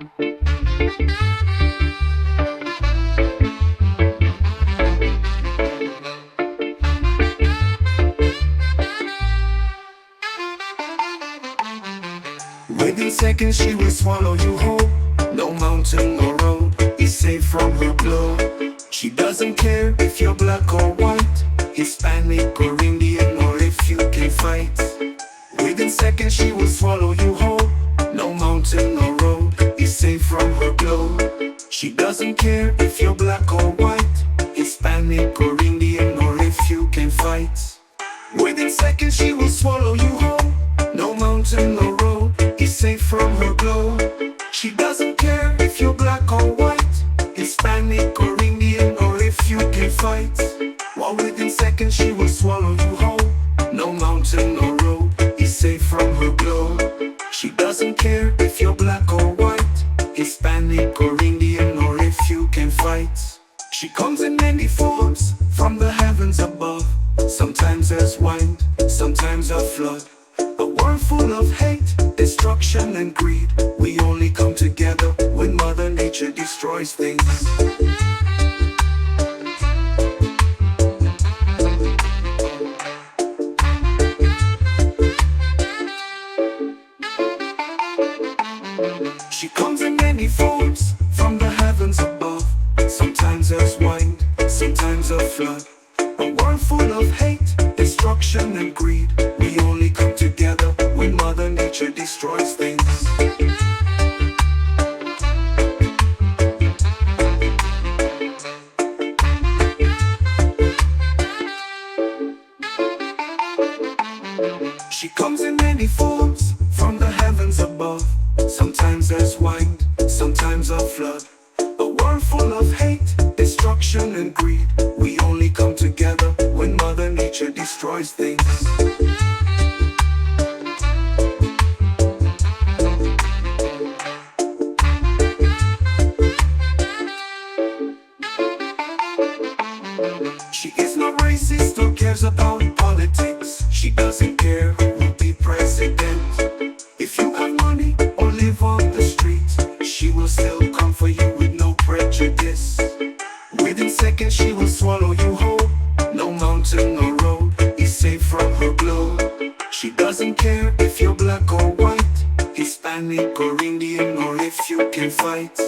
Within seconds she will swallow you whole. No mountain, no road is safe from her blow. She doesn't care if you're black or white, Hispanic or Indian, or if you can fight. Within seconds she will swallow you whole. No mountain, no road is safe from her blow. She doesn't care if you're black or white, Hispanic or Indian, or if you can fight. Within seconds she will swallow you whole. No mountain, no road is safe from her blow. She doesn't care if you're black or white, Hispanic or Indian, or if you can fight. While within seconds she will swallow you whole. No mountain, no road is safe from her blow. She doesn't care if you're black or white, Hispanic or Indian, or if you can fight. She comes in many forms from the heavens above. Sometimes as wind, sometimes a flood. A world full of hate, destruction and greed. We only come together when Mother Nature destroys things. She comes in many forms from the heavens above. Sometimes as wind, sometimes a flood. A world full of hate, destruction and greed. We only come together when Mother Nature destroys things. She comes in many forms from the heavens above. Sometimes as wind, sometimes a flood. A world full of hate, destruction and greed. We only come together when Mother Nature destroys things. She is not racist or cares about politics. She doesn't care who will be president. If you have money or live on the street, she will still come for you with no prejudice. Within seconds she will swallow you whole. No mountain or road is safe from her blow. She doesn't care if you're black or white, Hispanic or Indian, or if you can fight.